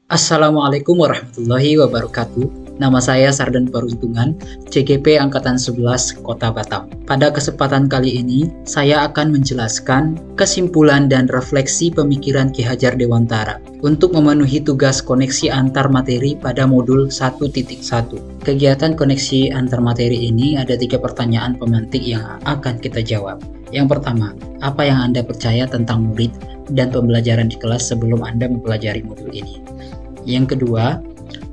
Assalamualaikum warahmatullahi wabarakatuh. Nama saya Sardan Peruntungan, CGP Angkatan 11 Kota Batam. Pada kesempatan kali ini, saya akan menjelaskan kesimpulan dan refleksi pemikiran Ki Hajar Dewantara untuk memenuhi tugas koneksi antar materi pada modul 1.1. Kegiatan koneksi antar materi ini ada 3 pertanyaan pemantik yang akan kita jawab. Yang pertama, apa yang Anda percaya tentang murid dan pembelajaran di kelas sebelum Anda mempelajari modul ini? Yang kedua,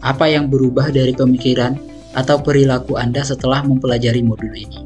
apa yang berubah dari pemikiran atau perilaku Anda setelah mempelajari modul ini?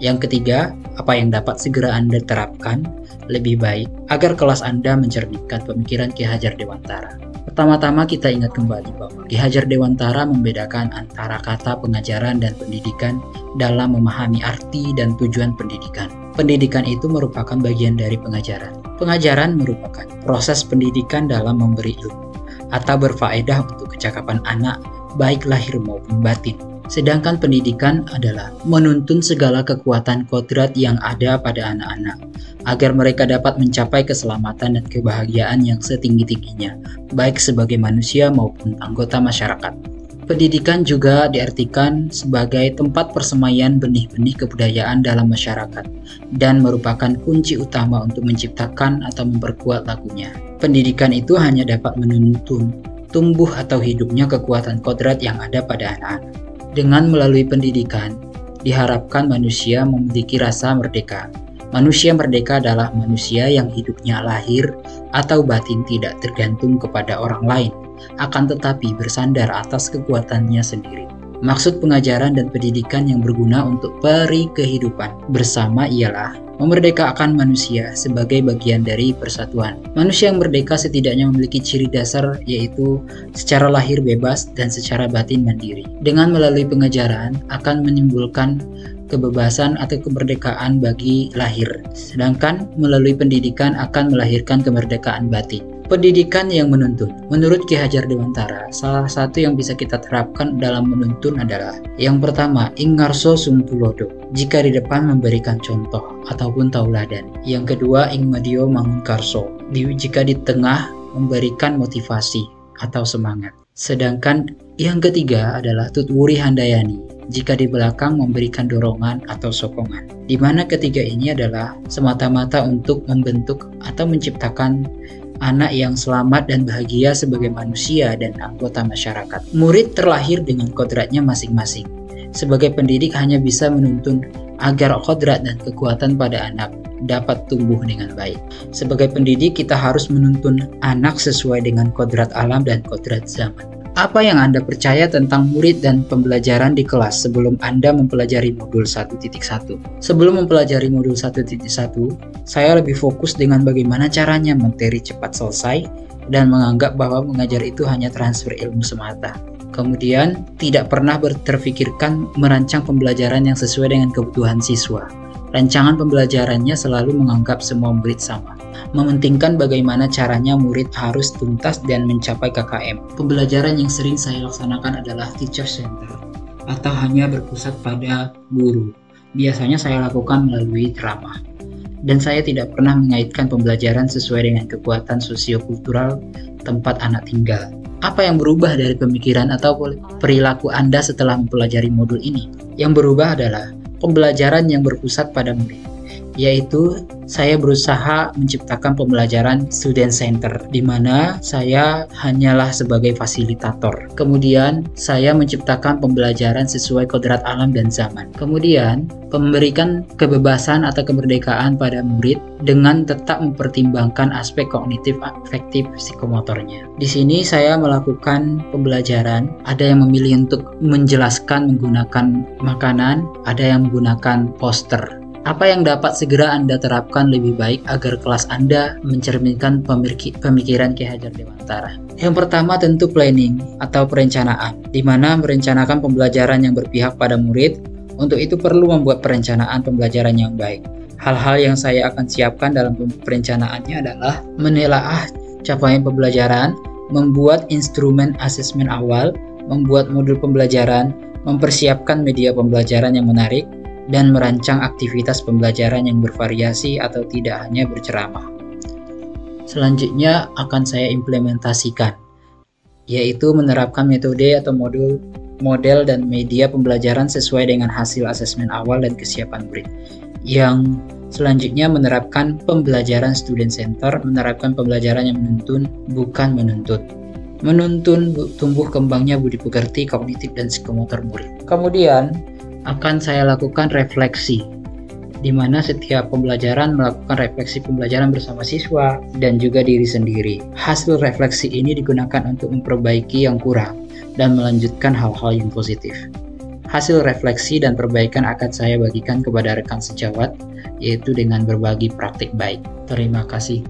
Yang ketiga, apa yang dapat segera Anda terapkan lebih baik agar kelas Anda mencerminkan pemikiran Ki Hajar Dewantara? Pertama-tama kita ingat kembali bahwa Ki Hajar Dewantara membedakan antara kata pengajaran dan pendidikan dalam memahami arti dan tujuan pendidikan. Pendidikan itu merupakan bagian dari pengajaran. Pengajaran merupakan proses pendidikan dalam memberi ilmu atau berfaedah untuk kecakapan anak, baik lahir maupun batin. Sedangkan pendidikan adalah menuntun segala kekuatan kodrat yang ada pada anak-anak, agar mereka dapat mencapai keselamatan dan kebahagiaan yang setinggi-tingginya, baik sebagai manusia maupun anggota masyarakat. Pendidikan juga diartikan sebagai tempat persemaian benih-benih kebudayaan dalam masyarakat dan merupakan kunci utama untuk menciptakan atau memperkuat lakunya. Pendidikan itu hanya dapat menuntun tumbuh atau hidupnya kekuatan kodrat yang ada pada anak-anak. Dengan melalui pendidikan, diharapkan manusia memiliki rasa merdeka. Manusia merdeka adalah manusia yang hidupnya lahir atau batin tidak tergantung kepada orang lain, akan tetapi bersandar atas kekuatannya sendiri. Maksud pengajaran dan pendidikan yang berguna untuk peri kehidupan bersama ialah memerdekakan manusia sebagai bagian dari persatuan. Manusia yang merdeka setidaknya memiliki ciri dasar, yaitu secara lahir bebas dan secara batin mandiri. Dengan melalui pengajaran akan menimbulkan kebebasan atau kemerdekaan bagi lahir, sedangkan melalui pendidikan akan melahirkan kemerdekaan batin. Pendidikan yang menuntun. Menurut Ki Hajar Dewantara, salah satu yang bisa kita terapkan dalam menuntun adalah yang pertama, ing ngarso sum tulodo, jika di depan memberikan contoh ataupun tauladan. Yang kedua, ing medio mangun karso, jika di tengah memberikan motivasi atau semangat. Sedangkan yang ketiga adalah tutwuri handayani, jika di belakang memberikan dorongan atau sokongan. Di mana ketiga ini adalah semata-mata untuk membentuk atau menciptakan anak yang selamat dan bahagia sebagai manusia dan anggota masyarakat. Murid terlahir dengan kodratnya masing-masing. Sebagai pendidik hanya bisa menuntun agar kodrat dan kekuatan pada anak dapat tumbuh dengan baik. Sebagai pendidik kita harus menuntun anak sesuai dengan kodrat alam dan kodrat zaman. Apa yang Anda percaya tentang murid dan pembelajaran di kelas sebelum Anda mempelajari modul 1.1? Sebelum mempelajari modul 1.1, saya lebih fokus dengan bagaimana caranya materi cepat selesai dan menganggap bahwa mengajar itu hanya transfer ilmu semata. Kemudian, tidak pernah terfikirkan merancang pembelajaran yang sesuai dengan kebutuhan siswa. Rancangan pembelajarannya selalu menganggap semua murid sama. Mementingkan bagaimana caranya murid harus tuntas dan mencapai KKM. Pembelajaran yang sering saya laksanakan adalah teacher center atau hanya berpusat pada guru. Biasanya saya lakukan melalui ceramah. Dan saya tidak pernah mengaitkan pembelajaran sesuai dengan kekuatan sosiokultural tempat anak tinggal. Apa yang berubah dari pemikiran atau perilaku Anda setelah mempelajari modul ini? Yang berubah adalah pembelajaran yang berpusat pada murid, yaitu saya berusaha menciptakan pembelajaran student center, di mana saya hanyalah sebagai fasilitator. Kemudian saya menciptakan pembelajaran sesuai kodrat alam dan zaman. Kemudian memberikan kebebasan atau kemerdekaan pada murid dengan tetap mempertimbangkan aspek kognitif afektif psikomotornya. Di sini saya melakukan pembelajaran, ada yang memilih untuk menjelaskan menggunakan makanan, ada yang menggunakan poster. Apa yang dapat segera Anda terapkan lebih baik agar kelas Anda mencerminkan pemikiran Ki Hajar Dewantara? Yang pertama tentu planning atau perencanaan, di mana merencanakan pembelajaran yang berpihak pada murid. Untuk itu perlu membuat perencanaan pembelajaran yang baik. Hal-hal yang saya akan siapkan dalam perencanaannya adalah menelaah capaian pembelajaran, membuat instrumen asesmen awal, membuat modul pembelajaran, mempersiapkan media pembelajaran yang menarik, dan merancang aktivitas pembelajaran yang bervariasi atau tidak hanya berceramah. Selanjutnya akan saya implementasikan. yaitu menerapkan metode atau model dan media pembelajaran sesuai dengan hasil asesmen awal dan kesiapan murid. Yang selanjutnya menerapkan pembelajaran student center, menerapkan pembelajaran yang menuntun bukan menuntut. Menuntun tumbuh kembangnya budi pekerti, kognitif, dan psikomotor murid. Kemudian akan saya lakukan refleksi, di mana setiap pembelajaran melakukan refleksi pembelajaran bersama siswa dan juga diri sendiri. Hasil refleksi ini digunakan untuk memperbaiki yang kurang dan melanjutkan hal-hal yang positif. Hasil refleksi dan perbaikan akan saya bagikan kepada rekan sejawat, yaitu dengan berbagi praktik baik. Terima kasih.